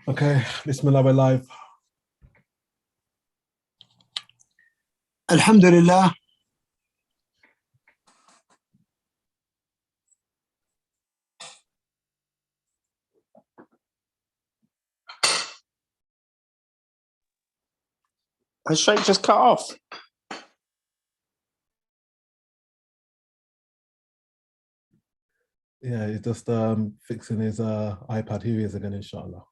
Okay, Bismillah, we're live. Alhamdulillah. Has Sheikh just cut off? Yeah, he's just fixing his iPad. Here he is again, inshallah.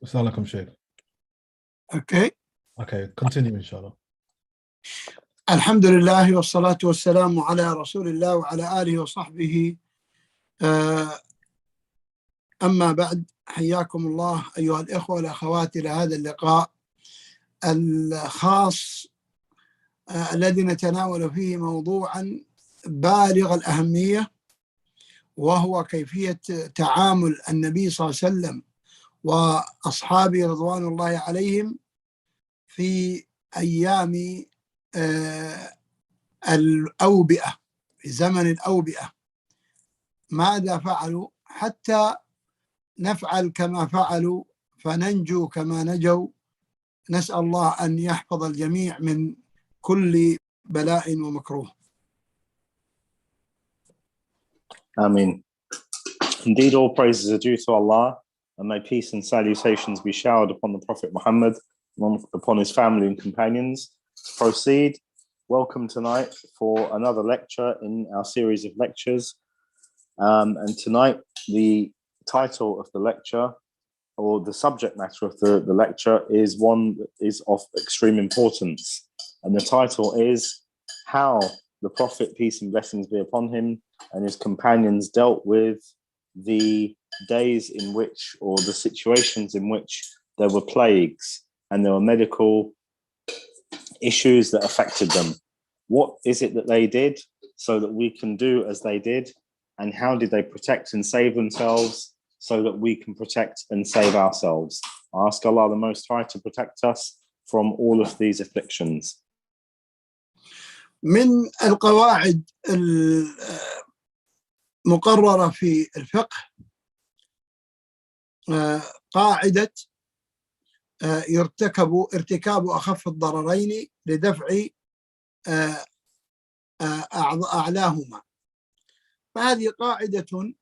Assalamualaikum, Sheikh. Okay, continue, inshallah. Alhamdulillah wa salatu wa salamu ala rasulillah wa ala alihi wa sahbihi. أما بعد، حياكم الله أيها الإخوة والأخوات إلى هذا اللقاء الخاص الذي نتناول فيه موضوعا بالغ الأهمية، وهو كيفية تعامل النبي صلى الله عليه وسلم وأصحابه رضوان الله عليهم في أيام الأوبئة، في زمن الأوبئة. ماذا فعلوا حتى نفعل كما فعلوا فننجو كما نجوا؟ نسأل الله أن يحفظ الجميع من كل بلاء ومكروه. Ameen. Indeed, all praises are due to Allah, and may peace and salutations be showered upon the Prophet Muhammad, upon his family and companions. To proceed, welcome tonight for another lecture in our series of lectures. And tonight, the title of the lecture, or the subject matter of the lecture, is one that is of extreme importance. And the title is How the Prophet, peace and blessings be upon him, and his companions dealt with the days in which, or the situations in which, there were plagues and there were medical issues that affected them. What is it that they did so that we can do as they did? And how did they protect and save themselves so that we can protect and save ourselves? I ask Allah the Most High to protect us from all of these afflictions. من القواعد المقررة في الفقه قاعدة ارتكاب أخف الضررين لدفع أعلاهما. فهذه قاعدة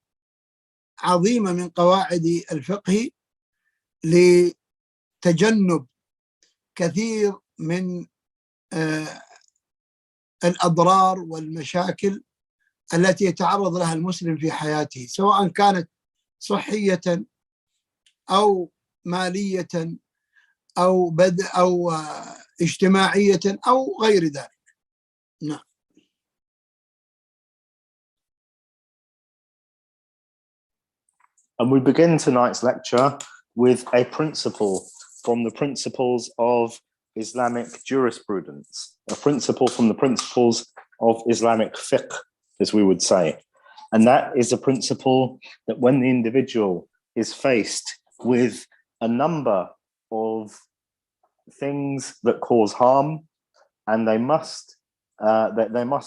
عظيمة من قواعد الفقه لتجنب كثير من الأضرار والمشاكل التي يتعرض لها المسلم في حياته، سواء كانت صحية أو مالية أو أو اجتماعية أو غير ذلك. نعم. And we begin tonight's lecture with a principle from the principles of Islamic jurisprudence, a principle from the principles of Islamic fiqh, as we would say. And that is a principle that when the individual is faced with a number of things that cause harm, and they must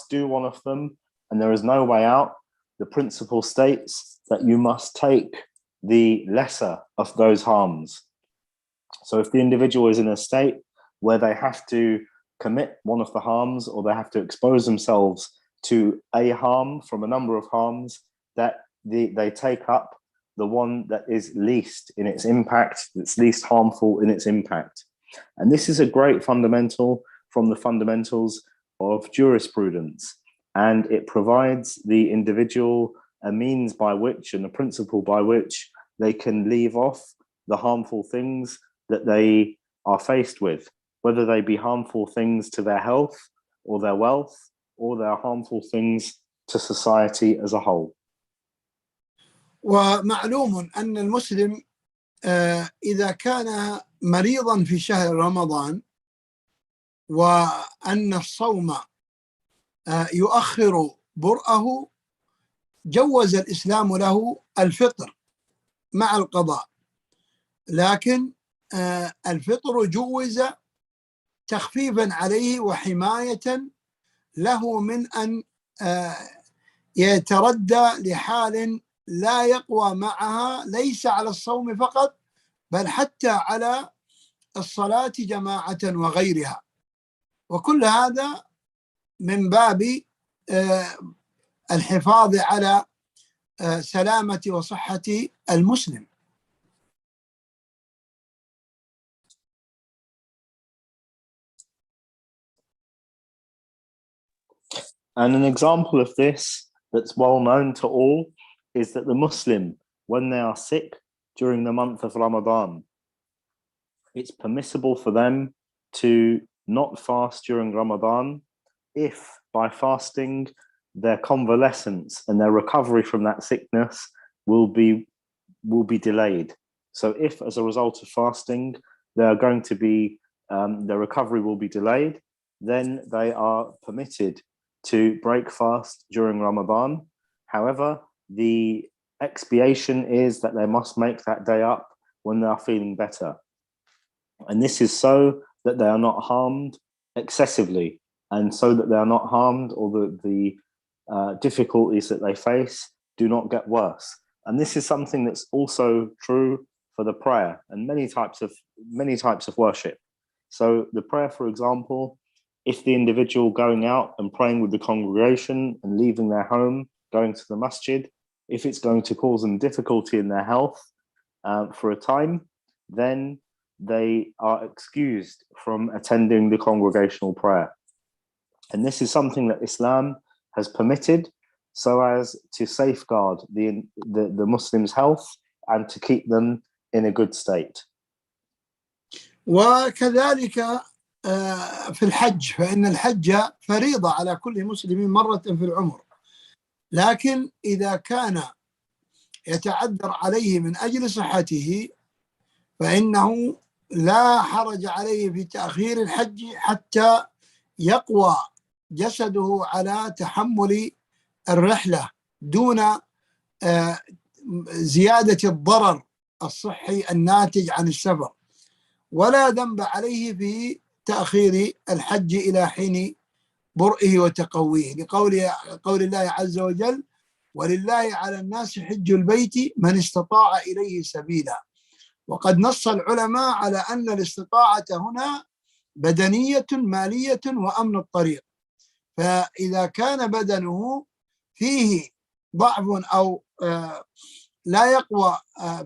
do one of them, and there is no way out, the principle states that you must take the lesser of those harms. So if the individual is in a state where they have to commit one of the harms, or they have to expose themselves to a harm from a number of harms, that they take up the one that is least in its impact, that's least harmful in its impact. And this is a great fundamental from the fundamentals of jurisprudence. And it provides the individual a means by which, and a principle by which, they can leave off the harmful things that they are faced with, whether they be harmful things to their health or their wealth, or their harmful things to society as a whole. ومعلوم أن المسلم إذا كان مريضا في شهر رمضان، وأن الصوم يؤخر برأه، جوز الإسلام له الفطر مع القضاء، لكن الفطر جوز تخفيفا عليه وحماية له من أن يتردى لحال لا يقوى معها، ليس على الصوم فقط بل حتى على الصلاة جماعة وغيرها، وكل هذا من باب الحفاظ على سلامة وصحة المسلم. And an example of this that's well known to all is that the Muslim, when they are sick during the month of Ramadan, it's permissible for them to not fast during Ramadan if by fasting their convalescence and their recovery from that sickness will be delayed. So if as a result of fasting they are going to be their recovery will be delayed, then they are permitted to break fast during Ramadan. However, the expiation is that they must make that day up when they are feeling better. And this is so that they are not harmed excessively, and so that they are not harmed, or the difficulties that they face do not get worse. And this is something that's also true for the prayer and many types of worship. So the prayer, for example, if the individual going out and praying with the congregation and leaving their home, going to the masjid, if it's going to cause them difficulty in their health for a time, then they are excused from attending the congregational prayer. And this is something that Islam has permitted so as to safeguard the Muslims' health and to keep them in a good state. وكذلك في الحج، فإن الحج فريضة على كل مسلم مرة في العمر، لكن إذا كان يتعذر عليه من أجل صحته فإنه لا حرج عليه في تأخير الحج حتى يقوى جسده على تحمل الرحلة دون زيادة الضرر الصحي الناتج عن السفر، ولا ذنب عليه في تأخير الحج إلى حين برئه وتقويه، لقول الله عز وجل: ولله على الناس حج البيت من استطاع إليه سبيلا. وقد نص العلماء على أن الاستطاعة هنا بدنية مالية وأمن الطريق، فإذا كان بدنه فيه ضعف أو لا يقوى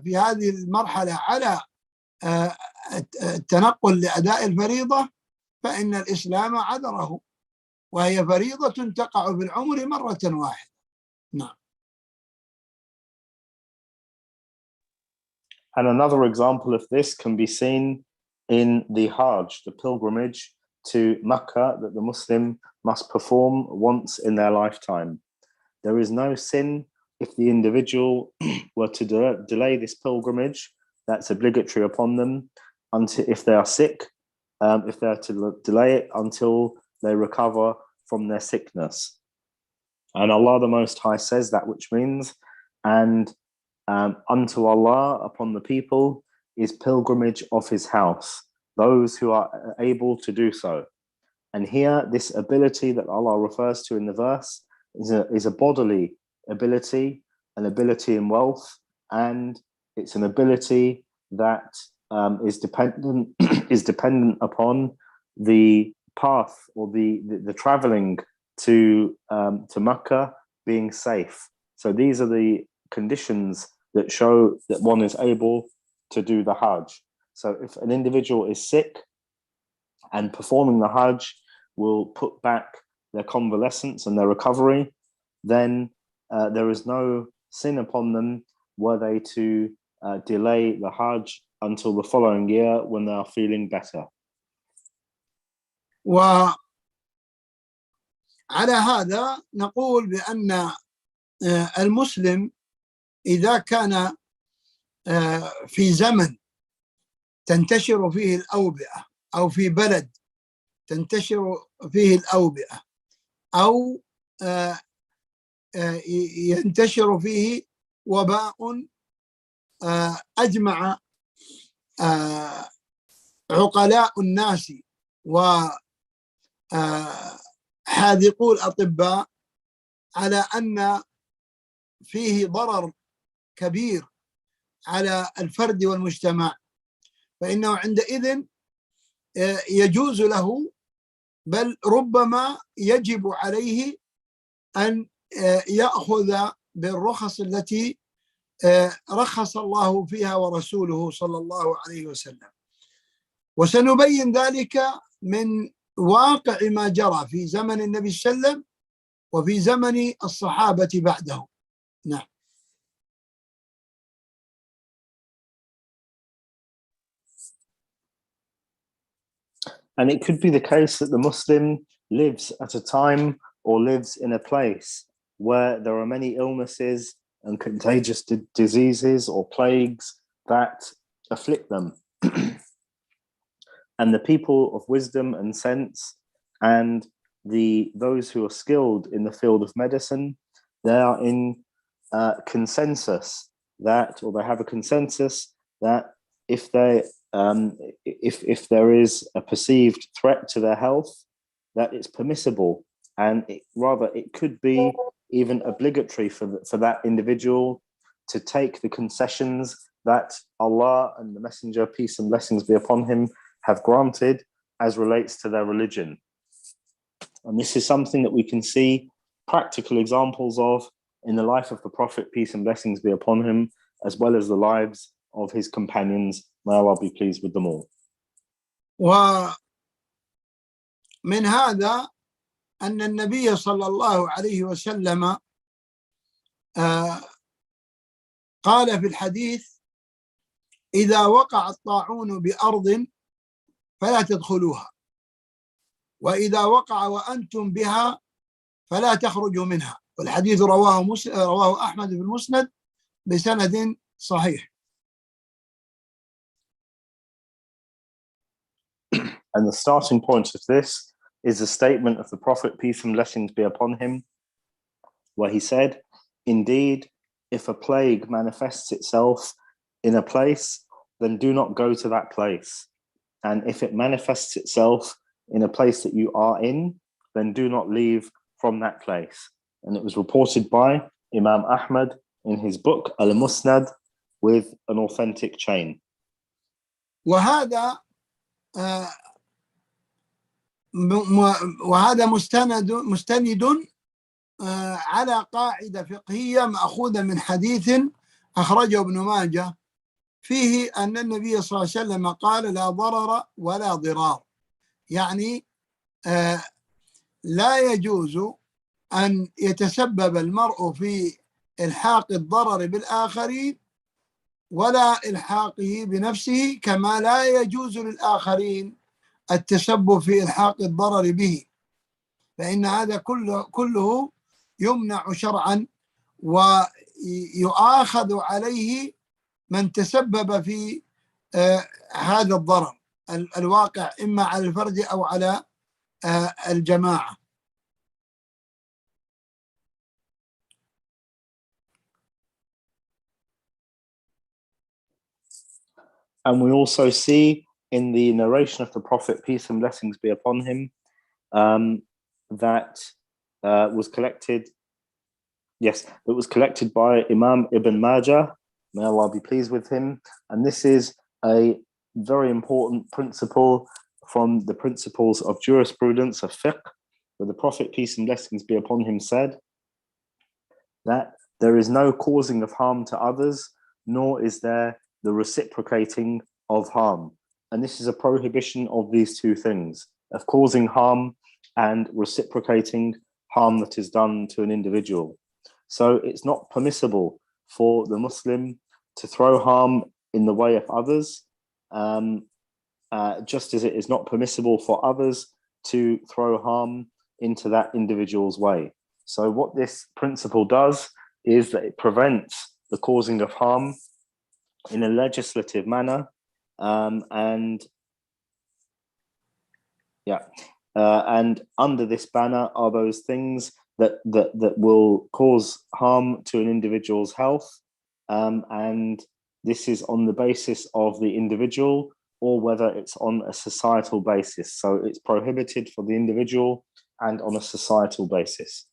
في هذه المرحلة على التنقل لأداء الفريضة فإن الإسلام عذره، وهي فريضة تقع في العمر مرة واحدة. نعم. And another example of this can be seen in the Hajj, the pilgrimage to Mecca that the Muslim must perform once in their lifetime. There is no sin if the individual were to delay this pilgrimage. That's obligatory upon them until, if they are sick, if they are to delay it until they recover from their sickness. And Allah the Most High says that which means, and unto Allah upon the people is pilgrimage of his house, those who are able to do so. And here, this ability that Allah refers to in the verse is a bodily ability, an ability in wealth, and it's an ability that is dependent upon the path or the traveling to Mecca being safe. So these are the conditions that show that one is able to do the Hajj. So if an individual is sick and performing the Hajj will put back their convalescence and their recovery, then there is no sin upon them were they to delay the Hajj until the following year when they are feeling better. وعلى هذا نقول بأن المسلم إذا كان في زمن تنتشر فيه الأوبئة أو في بلد تنتشر فيه الأوبئة أو ينتشر فيه وباء أجمع عقلاء الناس وحاذقو الأطباء على أن فيه ضرر كبير على الفرد والمجتمع، فإنه عندئذ يجوز له، بل ربما يجب عليه أن يأخذ بالرخص التي رخص الله فيها ورسوله صلى الله عليه وسلم. وسنبين ذلك من واقع ما جرى في زمن النبي صلى الله عليه وسلم وفي زمن الصحابة بعده. نعم. And it could be the case that the Muslim lives at a time or lives in a place where there are many illnesses and contagious diseases or plagues that afflict them. And the people of wisdom and sense and those who are skilled in the field of medicine, they are in consensus that, or they have a consensus that if there is a perceived threat to their health, that it's permissible, and it could be even obligatory for that individual to take the concessions that Allah and the Messenger, peace and blessings be upon him, have granted as relates to their religion. And this is something that we can see practical examples of in the life of the Prophet, peace and blessings be upon him, as well as the lives of his companions. May Allah be pleased with them all. ومن هذا أن النبي صلى الله عليه وسلم قال في الحديث: إذا وقع الطاعون بأرض فلا تدخلوها، وإذا وقع وأنتم بها فلا تخرجوا منها. والحديث رواه أحمد في المسند بسند صحيح. And the starting point of this is the statement of the Prophet, peace and blessings be upon him, where he said, indeed, if a plague manifests itself in a place, then do not go to that place. And if it manifests itself in a place that you are in, then do not leave from that place. And it was reported by Imam Ahmad in his book Al-Musnad with an authentic chain. وهذا مستند على قاعدة فقهية مأخوذة من حديث أخرجه ابن ماجه فيه أن النبي صلى الله عليه وسلم قال: لا ضرر ولا ضرار. يعني لا يجوز أن يتسبب المرء في إلحاق الضرر بالآخرين ولا إلحاقه بنفسه، كما لا يجوز للآخرين التسبب في إلحاق الضرر به، فإن هذا كله يمنع شرعا، ويؤاخذ عليه من تسبب في هذا الضرر الواقع إما على الفرد أو على الجماعة. And we also see in the narration of the Prophet, peace and blessings be upon him, that was collected by Imam Ibn Majah, may Allah be pleased with him. And this is a very important principle from the principles of jurisprudence of fiqh, where the Prophet, peace and blessings be upon him, said that there is no causing of harm to others, nor is there the reciprocating of harm. And this is a prohibition of these two things, of causing harm and reciprocating harm that is done to an individual. So it's not permissible for the Muslim to throw harm in the way of others, just as it is not permissible for others to throw harm into that individual's way. So what this principle does is that it prevents the causing of harm in a legislative manner, and under this banner are those things that will cause harm to an individual's health, and this is on the basis of the individual or whether it's on a societal basis. So it's prohibited for the individual and on a societal basis.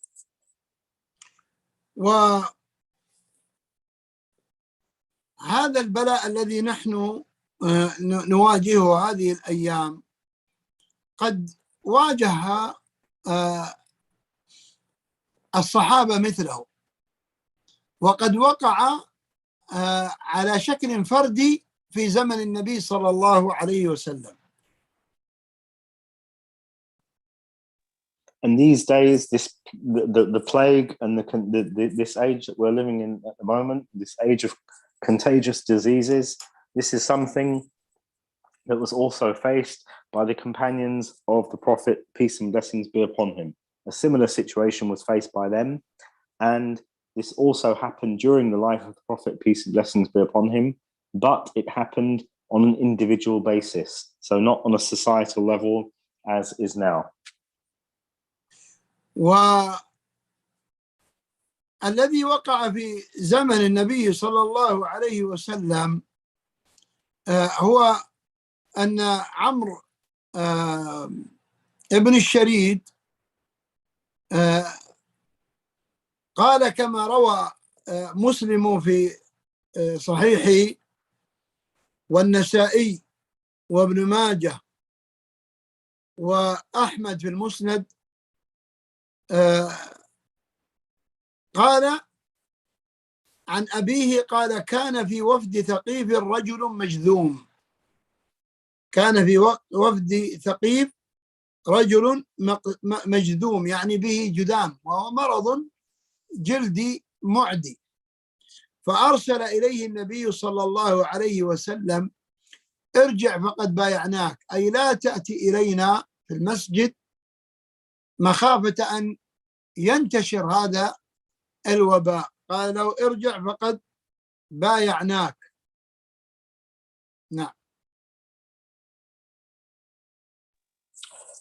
وهذا البلاء الذي نحن نواجهه هذه الأيام قد واجه الصحابة مثله، وقد وقع على شكل فردي في زمن النبي صلى الله عليه وسلم. And these days, the plague and this age that we're living in at the moment, this age of contagious diseases, this is something that was also faced by the companions of the Prophet, peace and blessings be upon him. A similar situation was faced by them, and this also happened during the life of the Prophet, peace and blessings be upon him, but it happened on an individual basis, so not on a societal level as is now. والذي وقع في زمن النبي صلى الله عليه وسلم هو أن عمرو ابن الشريد قال كما روى مسلم في صحيحه والنسائي وابن ماجه وأحمد في المسند، قال عن أبيه قال كان في وفد ثقيف رجل مجذوم، كان في وفد ثقيف رجل مجذوم يعني به جذام، وهو مرض جلدي معدي، فأرسل إليه النبي صلى الله عليه وسلم ارجع فقد بايعناك، أي لا تأتي إلينا في المسجد مخافة أن ينتشر هذا الوباء، قال له ارجع فقد بايعناك. نعم.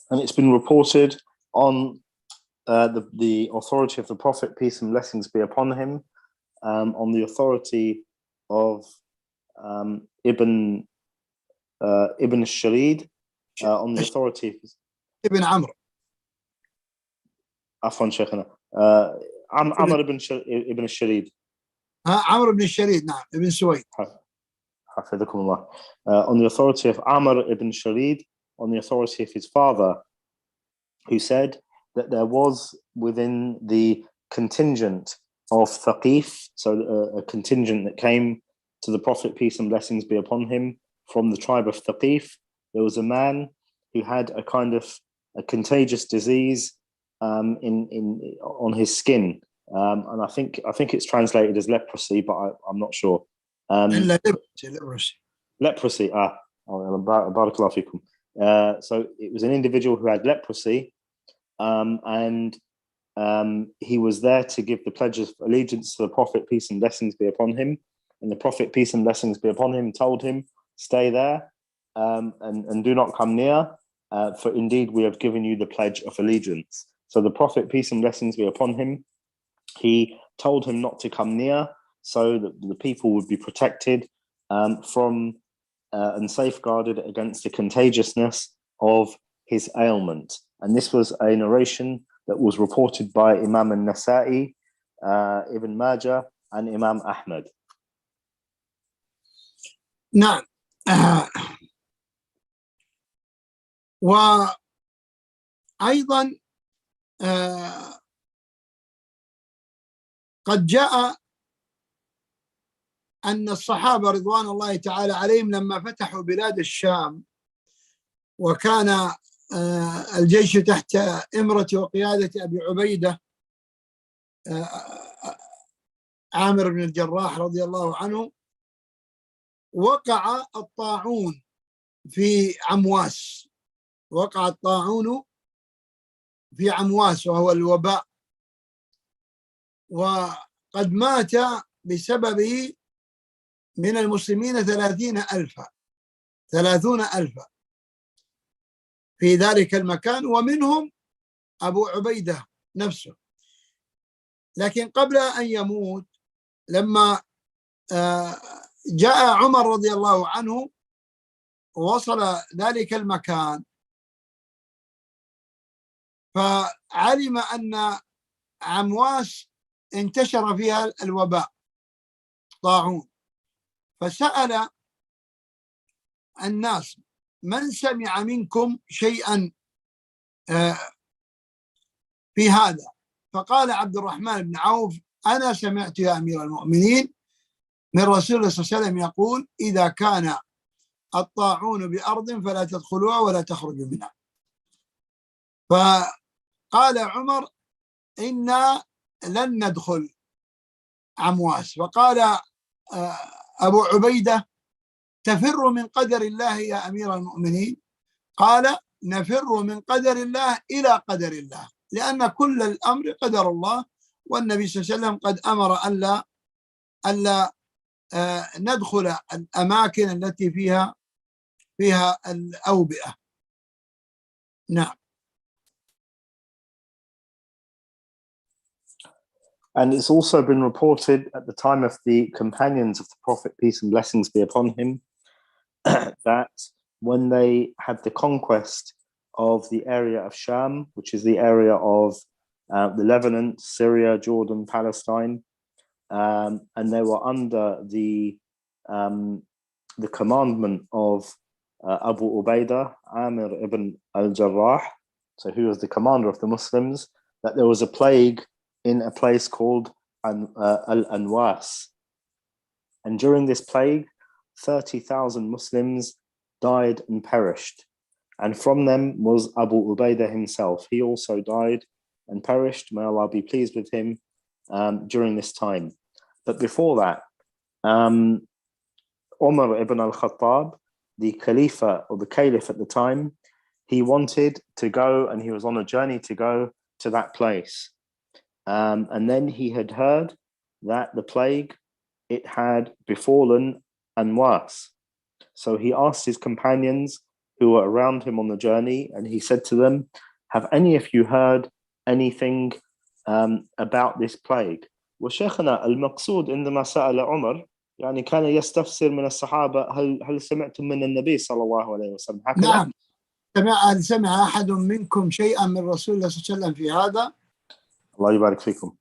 And it's been reported on the authority of the Prophet, peace and blessings be upon him, on the authority of Ibn Sharid, on the authority of Ibn Amr. Afwan Shaykhana. Amr ibn Sharid. Amr ibn Sharid, نعم, Ibn Suwayd. حفظكم الله. On the authority of Amr ibn Sharid, on the authority of his father, who said that there was within the contingent of Thaqif, so a contingent that came to the Prophet, peace and blessings be upon him, from the tribe of Thaqif, there was a man who had a kind of a contagious disease on his skin, and I think it's translated as leprosy, but I'm not sure. Leprosy. Leprosy. Barakallahu fikum. So it was an individual who had leprosy, and he was there to give the pledge of allegiance to the Prophet, peace and blessings be upon him. And the Prophet, peace and blessings be upon him, told him, stay there and do not come near, for indeed we have given you the pledge of allegiance. So the Prophet, peace and blessings be upon him, he told him not to come near so that the people would be protected from and safeguarded against the contagiousness of his ailment. And this was a narration that was reported by Imam al-Nasa'i, Ibn Majah, and Imam Ahmad. نعم. وأيضا قد جاء أن الصحابة رضوان الله تعالى عليهم لما فتحوا بلاد الشام وكان الجيش تحت إمرة وقيادة أبي عبيدة عامر بن الجراح رضي الله عنه، وقع الطاعون في عمواس، وقع الطاعون في عمواس وهو الوباء، وقد مات بسببه من المسلمين 30,000 في ذلك المكان، ومنهم أبو عبيدة نفسه. لكن قبل أن يموت لما جاء عمر رضي الله عنه ووصل ذلك المكان فعلم أن عمواس انتشر فيها الوباء طاعون، فسأل الناس من سمع منكم شيئا في هذا؟ فقال عبد الرحمن بن عوف أنا سمعت يا أمير المؤمنين من رسول الله صلى الله عليه وسلم يقول إذا كان الطاعون بأرض فلا تدخلوها ولا تخرجوا منها. فقال عمر إنا لن ندخل عمواس. فقال أبو عبيدة تفر من قدر الله يا أمير المؤمنين؟ قال نفر من قدر الله إلى قدر الله، لأن كل الأمر قدر الله، والنبي صلى الله عليه وسلم قد أمر ألا ندخل الأماكن التي فيها الأوبئة. نعم. And it's also been reported at the time of the companions of the Prophet, peace and blessings be upon him, that when they had the conquest of the area of Sham, which is the area of the Lebanon, Syria, Jordan, Palestine, and they were under the commandment of Abu Ubaidah, Amir ibn al-Jarrah, so who was the commander of the Muslims, that there was a plague in a place called Al-Anwas. And during this plague, 30,000 Muslims died and perished. And from them was Abu Ubaidah himself. He also died and perished, may Allah be pleased with him, during this time. But before that, Umar ibn al-Khattab, the Khalifa or the Caliph at the time, he wanted to go, and he was on a journey to go to that place. And then he had heard that the plague, it had befallen Anwas. So he asked his companions who were around him on the journey, and he said to them, have any of you heard anything about this plague? وشيخنا المقصود عندما سأل عمر يعني كان يستفسر من الصحابة هل سمعتم من النبي صلى الله عليه وسلم هكذا؟ نعم. هل سمع أحد منكم شيئا من رسول الله صلى الله عليه وسلم في هذا؟ Allah yubarik fikum.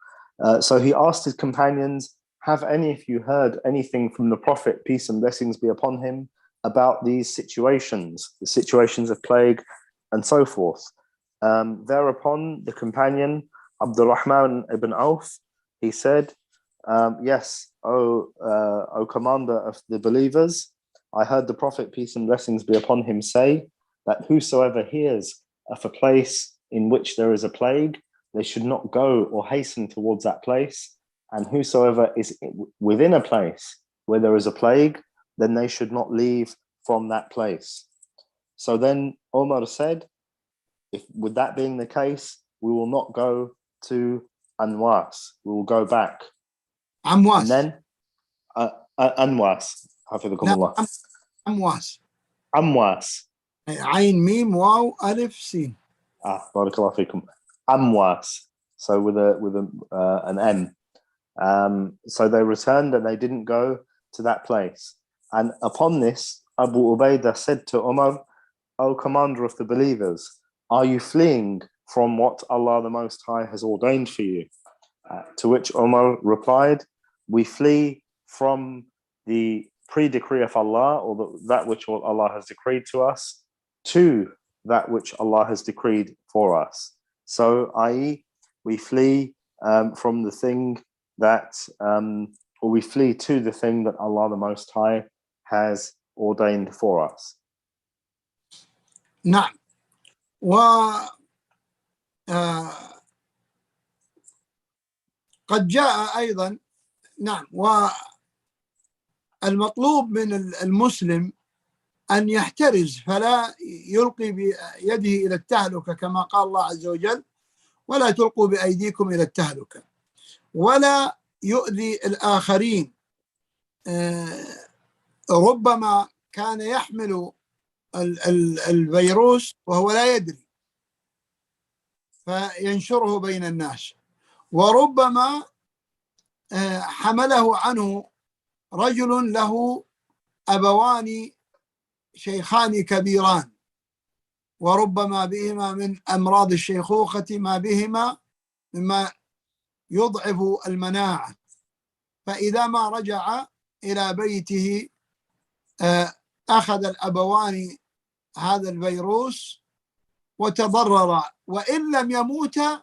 So he asked his companions, have any of you heard anything from the Prophet, peace and blessings be upon him, about these situations, the situations of plague and so forth? Thereupon the companion Abdul Rahman ibn Auf, he said, yes, O commander of the believers, I heard the Prophet, peace and blessings be upon him, say that whosoever hears of a place in which there is a plague, they should not go or hasten towards that place. And whosoever is within a place where there is a plague, then they should not leave from that place. So then Omar said, with that being the case, we will not go to Anwas. We will go back. Amwas. And then Anwas. Hafidhakumullah. Amwas. Amwas. Ayn, Mim, Waw, Alif, Sin. Barakallahu fikum. Amwas. So with an M. So they returned and they didn't go to that place. And upon this, Abu Ubaidah said to Umar, O commander of the believers, are you fleeing from what Allah the Most High has ordained for you? To which Umar replied, we flee from the pre-decree of Allah, or that which Allah has decreed to us, to that which Allah has decreed for us. So, i.e., we flee from the thing that, or we flee to the thing that Allah the Most High has ordained for us. نعم. قد جاء أيضا. نعم. والمطلوب من المسلم أن يحترز فلا يلقي بيده إلى التهلكة، كما قال الله عز وجل ولا تلقوا بأيديكم إلى التهلكة، ولا يؤذي الآخرين. ربما كان يحمل الفيروس وهو لا يدري فينشره بين الناس، وربما حمله عنه رجل له أبوان شيخان كبيران، وربما بهما من أمراض الشيخوخة ما بهما مما يضعف المناعة، فإذا ما رجع إلى بيته أخذ الأبوان هذا الفيروس وتضررا، وإن لم يموتا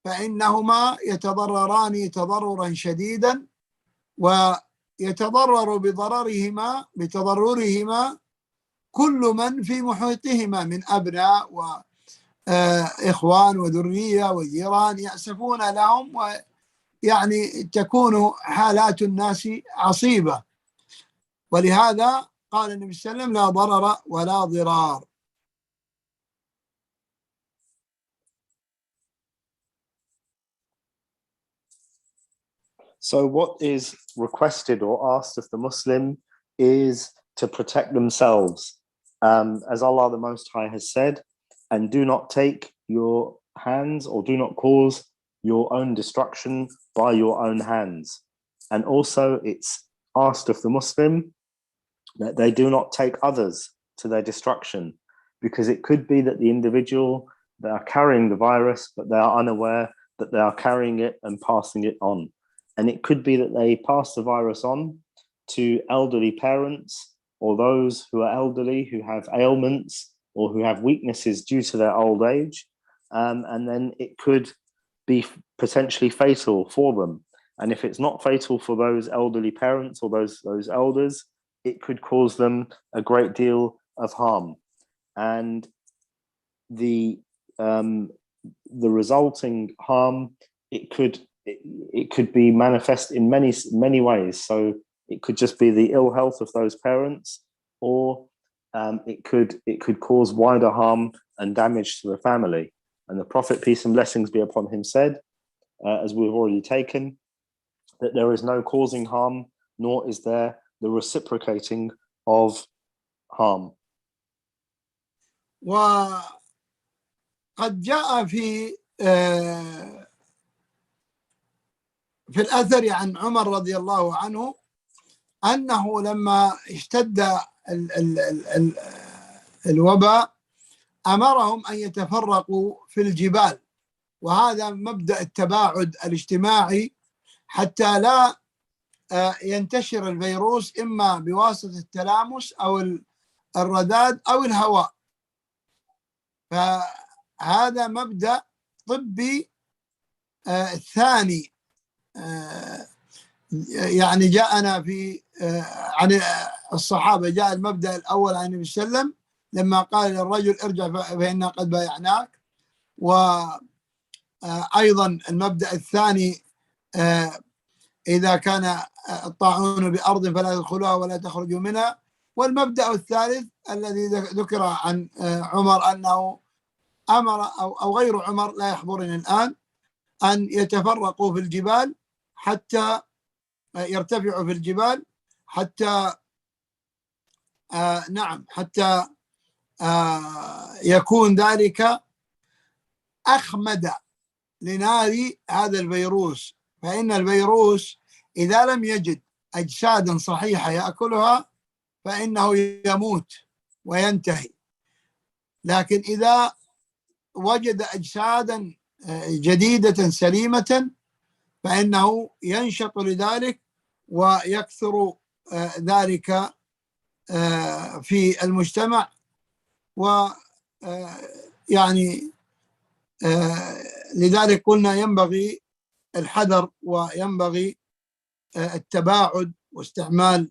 فإنهما يتضرران تضررا شديدا، ويتضرر بتضررهما كل من في محيطهما من أبناء وإخوان وذرية وجيران يأسفون لهم، ويعني تكون حالات الناس عصيبة. ولهذا قال النبي صلى الله عليه وسلم: لا ضرر ولا ضرار. So what is requested or asked of the Muslim is to protect themselves, as Allah the Most High has said, and do not take your hands or do not cause your own destruction by your own hands. And also it's asked of the Muslim that they do not take others to their destruction, because it could be that the individual, they are carrying the virus, but they are unaware that they are carrying it and passing it on. And it could be that they pass the virus on to elderly parents or those who are elderly, who have ailments or who have weaknesses due to their old age. And then it could be potentially fatal for them. And if it's not fatal for those elderly parents or those elders, it could cause them a great deal of harm. And the resulting harm, it could be manifest in many ways. So it could just be the ill health of those parents, or it could cause wider harm and damage to the family. And the Prophet, peace and blessings be upon him, said, as we've already taken, that there is no causing harm, nor is there the reciprocating of harm. وقد جاء في الأثر عن عمر رضي الله عنه أنه لما اشتد الوباء أمرهم أن يتفرقوا في الجبال، وهذا مبدأ التباعد الاجتماعي حتى لا ينتشر الفيروس إما بواسطة التلامس أو الرذاذ أو الهواء. فهذا مبدأ طبي ثاني يعني جاءنا في عن الصحابة. جاء المبدأ الأول عن النبي صلى الله عليه وسلم لما قال للرجل: ارجع فإنا قد بايعناك. وأيضا المبدأ الثاني: إذا كان الطاعون بأرض فلا يدخلوها ولا تخرجوا منها. والمبدأ الثالث الذي ذكر عن عمر أنه أمر أو غير عمر لا يحضرني الآن أن يتفرقوا في الجبال حتى يرتفعوا في الجبال حتى حتى يكون ذلك أخمد لنار هذا الفيروس. فإن الفيروس إذا لم يجد أجسادا صحيحة يأكلها فإنه يموت وينتهي، لكن إذا وجد أجسادا جديدة سليمة فإنه ينشط لذلك ويكثر ذلك في المجتمع. ويعني لذلك قلنا ينبغي الحذر وينبغي التباعد واستعمال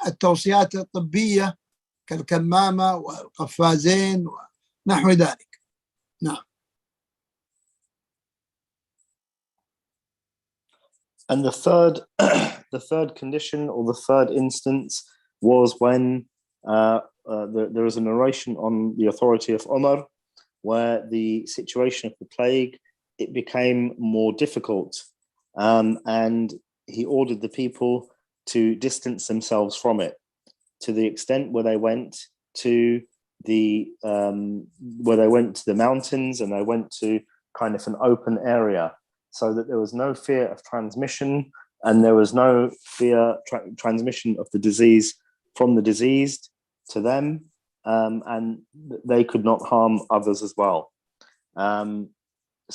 التوصيات الطبية كالكمامة والقفازين ونحو ذلك. نعم. And the third condition or the third instance was when there is a narration on the authority of Umar where the situation of the plague, it became more difficult, and he ordered the people to distance themselves from it to the extent where they went to the mountains, and they went to kind of an open area, so that there was no fear of transmission, and there was no fear transmission of the disease from the diseased to them, and they could not harm others as well.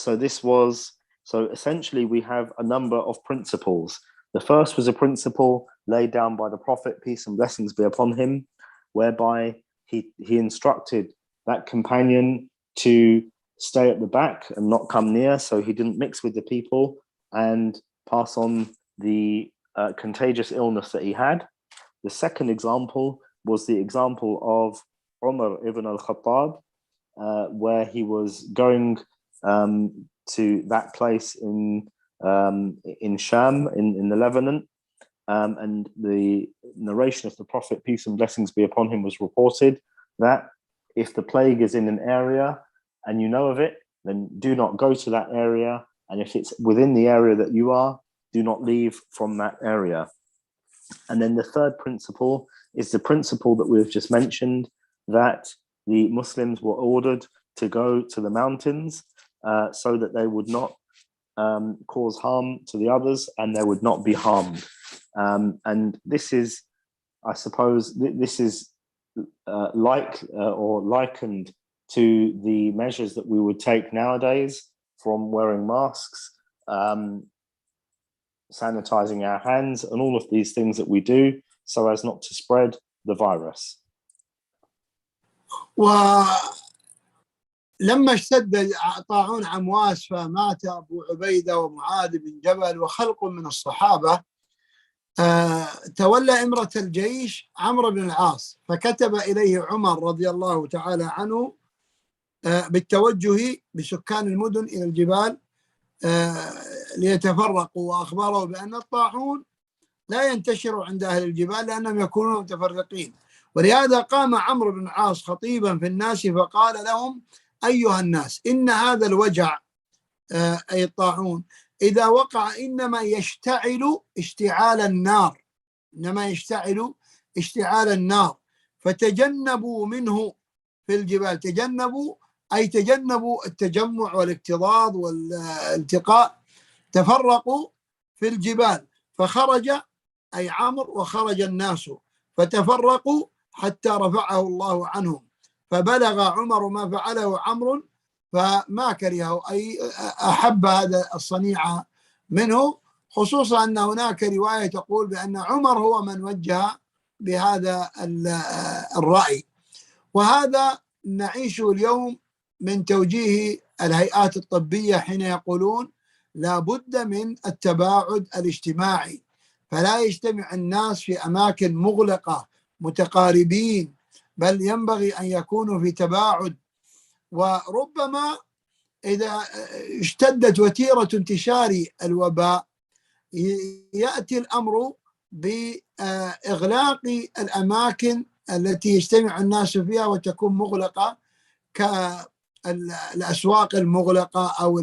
So this was So essentially, we have a number of principles. The first was a principle laid down by the Prophet, peace and blessings be upon him, whereby he instructed that companion to stay at the back and not come near, so he didn't mix with the people and pass on the contagious illness that he had. The second example was the example of Umar ibn al-Khattab, where he was going to that place in Sham, in the Lebanon, and the narration of the Prophet, peace and blessings be upon him, was reported that if the plague is in an area and you know of it, then do not go to that area, and if it's within the area that you are, do not leave from that area. And then the third principle is the principle that we've just mentioned, that the Muslims were ordered to go to the mountains so that they would not cause harm to the others and they would not be harmed. And this is, I suppose, this is likened to the measures that we would take nowadays, from wearing masks, sanitizing our hands, and all of these things that we do so as not to spread the virus. ولما اشتد طاعون عمواس فمات أبو عبيدة ومعاذ بن جبل وخلق من الصحابة، تولى إمرة الجيش عمرو بن العاص، فكتب إليه عمر رضي الله تعالى عنه بالتوجه بسكان المدن إلى الجبال ليتفرقوا، وأخبره بأن الطاعون لا ينتشر عند أهل الجبال لأنهم يكونون متفرقين. ولهذا قام عمرو بن العاص خطيبا في الناس فقال لهم: أيها الناس، إن هذا الوجع أي الطاعون إذا وقع إنما يشتعل اشتعال النار، إنما يشتعل اشتعال النار، فتجنبوا منه في الجبال. تجنبوا أي تجنبوا التجمع والاكتظاظ والالتقاء، تفرقوا في الجبال. فخرج أي عمرو وخرج الناس فتفرقوا حتى رفعه الله عنهم، فبلغ عمر ما فعله عمرو فما كرهه، أي أحب هذا الصنيعة منه، خصوصا أن هناك رواية تقول بأن عمر هو من وجه بهذا الرأي. وهذا نعيشه اليوم من توجيه الهيئات الطبية حين يقولون لا بد من التباعد الاجتماعي، فلا يجتمع الناس في أماكن مغلقة متقاربين، بل ينبغي أن يكونوا في تباعد. وربما إذا اشتدت وتيرة انتشار الوباء يأتي الأمر بإغلاق الأماكن التي يجتمع الناس فيها وتكون مغلقة، كالأسواق المغلقة أو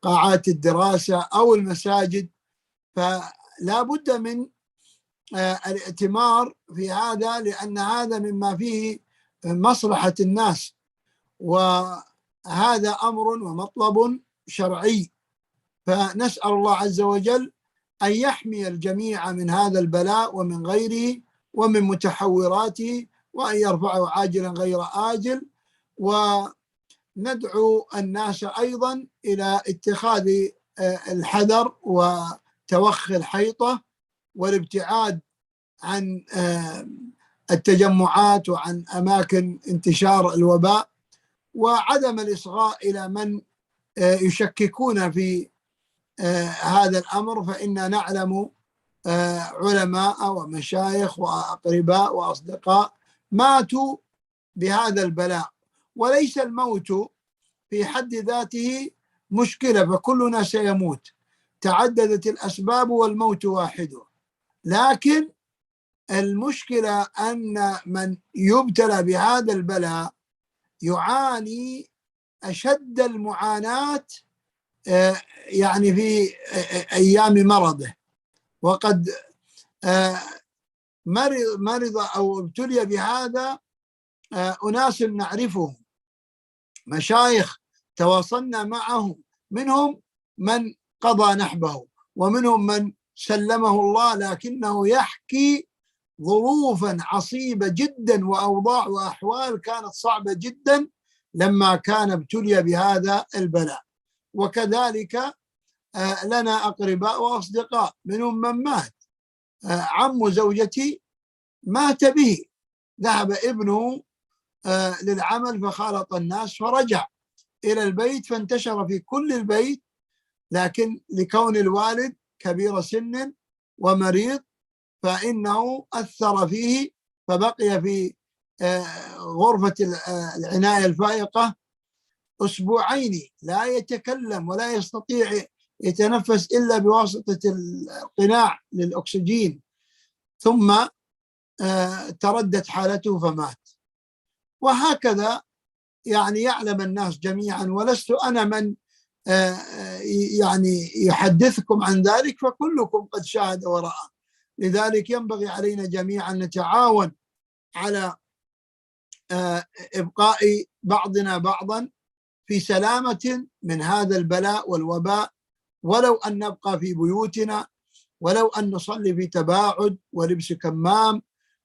قاعات الدراسة أو المساجد. فلا بد من الائتمار في هذا، لأن هذا مما فيه مصلحة الناس، وهذا أمر ومطلب شرعي. فنسأل الله عز وجل أن يحمي الجميع من هذا البلاء ومن غيره ومن متحوراته، وأن يرفعه عاجلا غير آجل. وندعو الناس أيضا إلى اتخاذ الحذر وتوخي الحيطة والابتعاد عن التجمعات وعن أماكن انتشار الوباء، وعدم الإصغاء إلى من يشككون في هذا الأمر، فإن نعلم علماء ومشايخ وأقرباء وأصدقاء ماتوا بهذا البلاء. وليس الموت في حد ذاته مشكلة، فكلنا سيموت، تعددت الأسباب والموت واحد. لكن المشكلة أن من يبتلى بهذا البلاء يعاني أشد المعاناة يعني في أيام مرضه، وقد مرض أو ابتلي بهذا أناس نعرفهم، مشايخ تواصلنا معهم، منهم من قضى نحبه ومنهم من سلمه الله، لكنه يحكي ظروفا عصيبة جدا وأوضاع وأحوال كانت صعبة جدا لما كان ابتلي بهذا البلاء. وكذلك لنا أقرباء وأصدقاء، منهم من مات. عم زوجتي مات به، ذهب ابنه للعمل فخالط الناس فرجع إلى البيت فانتشر في كل البيت، لكن لكون الوالد كبير سن ومريض فإنه أثر فيه، فبقي في غرفة العناية الفائقة أسبوعين لا يتكلم ولا يستطيع يتنفس إلا بواسطة القناع للأكسجين، ثم تردت حالته فمات. وهكذا يعني يعلم الناس جميعا، ولست أنا من يعني يحدثكم عن ذلك، فكلكم قد شاهد ورأى. لذلك ينبغي علينا جميعا نتعاون على إبقاء بعضنا بعضا في سلامة من هذا البلاء والوباء، ولو أن نبقى في بيوتنا، ولو أن نصلي في تباعد ولبس كمام،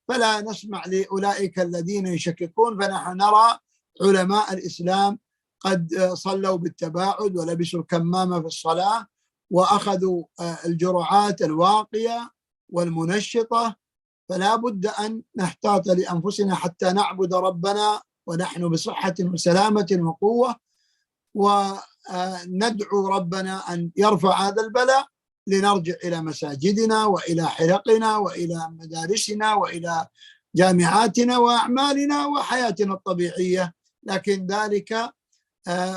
فلا نسمع لأولئك الذين يشككون. فنحن نرى علماء الإسلام قد صلوا بالتباعد ولبسوا الكمامة في الصلاة وأخذوا الجرعات الواقية والمنشطة، فلا بد أن نحتاط لأنفسنا حتى نعبد ربنا ونحن بصحة وسلامة وقوة، وندعو ربنا أن يرفع هذا البلاء لنرجع إلى مساجدنا وإلى حلقنا وإلى مدارسنا وإلى جامعاتنا وأعمالنا وحياتنا الطبيعية. لكن ذلك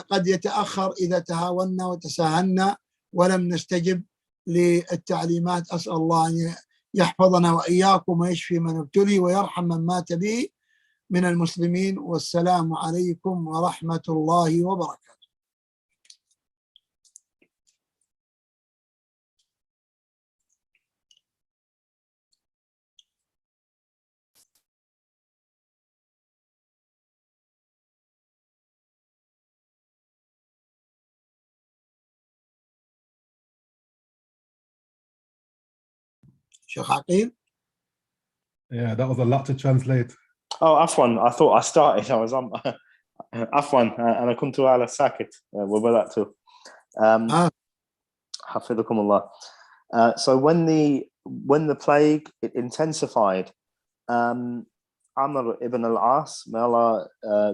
قد يتأخر إذا تهاونا وتساهلنا ولم نستجب للتعليمات. أسأل الله أن يحفظنا وإياكم ويشفي من ابتلي ويرحم من مات به من المسلمين. والسلام عليكم ورحمة الله وبركاته. شيخ عقيل. Yeah, that was a lot to translate. Oh, Afwan, I thought I started. I was on Afwan, أنا كنت على ساكت وبدأت. حفظكم الله. So when the plague it intensified, Amr ibn al-As, may Allah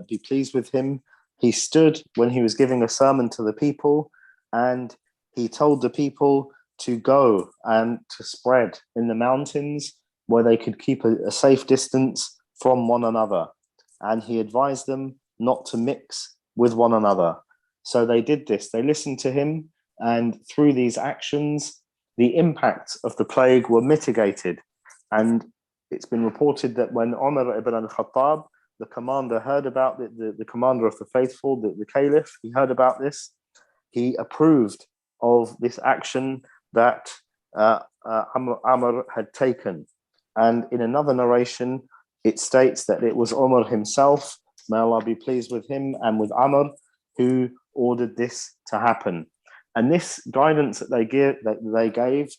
be pleased with him, he stood when he was giving a sermon to the people, and he told the people to go and to spread in the mountains where they could keep a safe distance from one another. And he advised them not to mix with one another. So they did this. They listened to him, and through these actions, the impacts of the plague were mitigated. And it's been reported that when Umar ibn al-Khattab, the commander, heard about the commander of the faithful, the caliph, he heard about this, he approved of this action that Amr had taken. And in another narration, it states that it was Umar himself, may Allah be pleased with him and with Amr, who ordered this to happen. And this guidance that they gave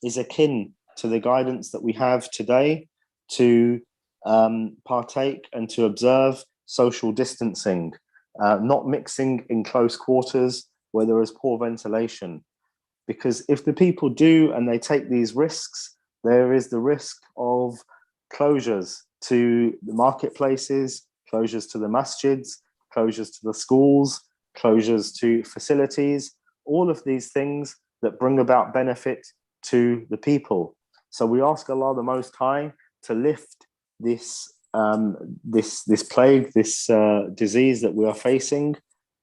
is akin to the guidance that we have today to partake and to observe social distancing, not mixing in close quarters where there is poor ventilation. Because if the people do and they take these risks, there is the risk of closures to the marketplaces, closures to the masjids, closures to the schools, closures to facilities, all of these things that bring about benefit to the people. So we ask Allah the Most High to lift this plague, this disease that we are facing,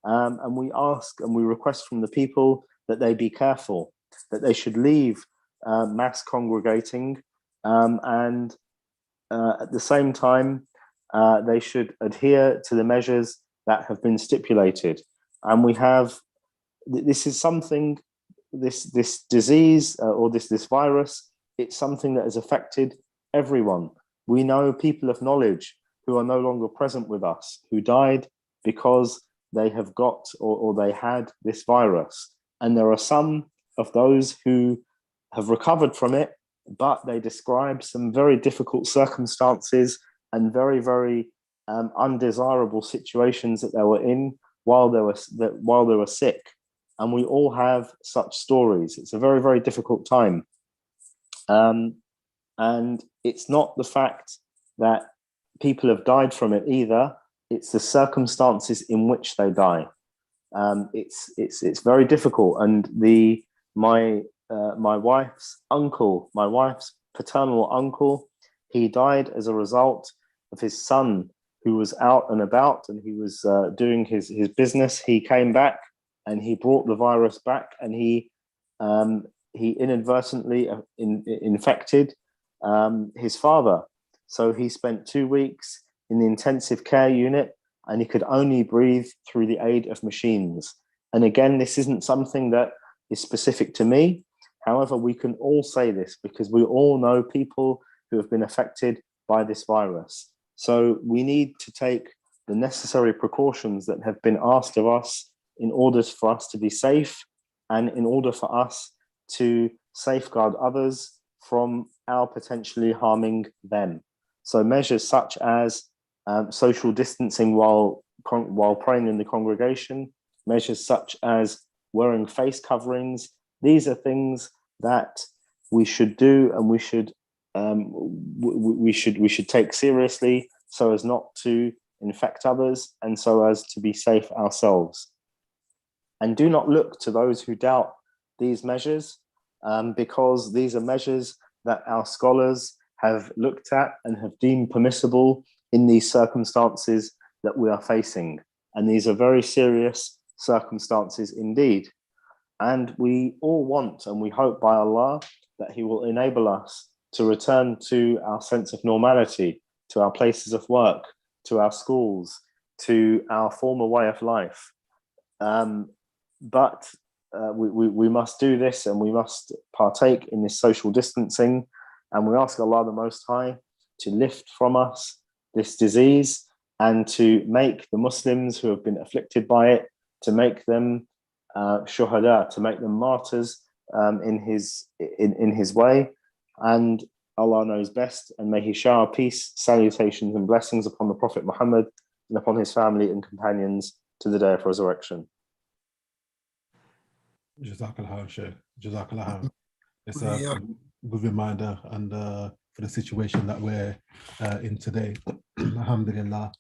and we ask and we request from the people that they be careful, that they should leave mass congregating, and at the same time they should adhere to the measures that have been stipulated. And we have, this is something, this disease or this virus, it's something that has affected everyone. We know people of knowledge who are no longer present with us, who died because they have got or they had this virus. And there are some of those who have recovered from it, but they describe some very difficult circumstances and very, very undesirable situations that they were in while they were sick. And we all have such stories. It's a very, very difficult time. And it's not the fact that people have died from it either. It's the circumstances in which they die. It's very difficult. And my wife's uncle, my wife's paternal uncle, he died as a result of his son, who was out and about, and he was doing his business. He came back and he brought the virus back, and he inadvertently infected his father. So he spent 2 weeks in the intensive care unit, and he could only breathe through the aid of machines. And again, this isn't something that is specific to me. However, we can all say this because we all know people who have been affected by this virus. So we need to take the necessary precautions that have been asked of us in order for us to be safe and in order for us to safeguard others from our potentially harming them. So measures such as social distancing while praying in the congregation, measures such as wearing face coverings, these are things that we should do, and we should take seriously so as not to infect others and so as to be safe ourselves. And do not look to those who doubt these measures, because these are measures that our scholars have looked at and have deemed permissible in these circumstances that we are facing. And these are very serious circumstances indeed. And we all want and we hope by Allah that He will enable us to return to our sense of normality, to our places of work, to our schools, to our former way of life. But we must do this, and we must partake in this social distancing. And we ask Allah the Most High to lift from us this disease and to make the Muslims who have been afflicted by it, to make them shuhada, to make them martyrs in his way. And Allah knows best, and may He shower peace, salutations and blessings upon the Prophet Muhammad and upon his family and companions to the day of resurrection. Jazakallah, Sheikh. Jazakallah. It's a good reminder, and for the situation that we're in today, alhamdulillah,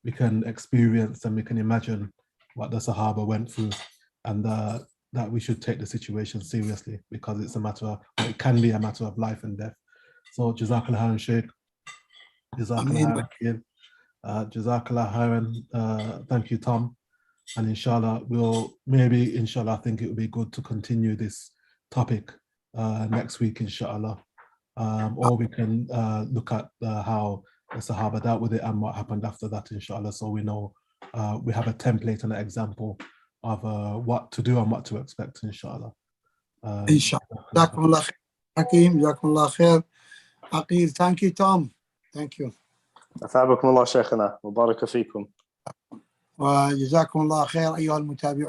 we can experience and we can imagine what the Sahaba went through, and that we should take the situation seriously, because it's a matter of, well, it can be a matter of life and death. So Jazakallah, Sheikh. Jazakallah, Jazakallah, thank you, Tom. And inshallah, I think it would be good to continue this topic next week, inshallah. Or we can look at how the Sahaba dealt with it and what happened after that, inshallah. So we know we have a template and an example of what to do and what to expect, inshallah. Inshallah. Jazakumullah khair, Hakeem. Jazakumullah khair. Aqil, thank you, Tom. Thank you. أثابكم الله شيخنا وبارك فيكم. وجزاكم الله خير أيها المتابعون.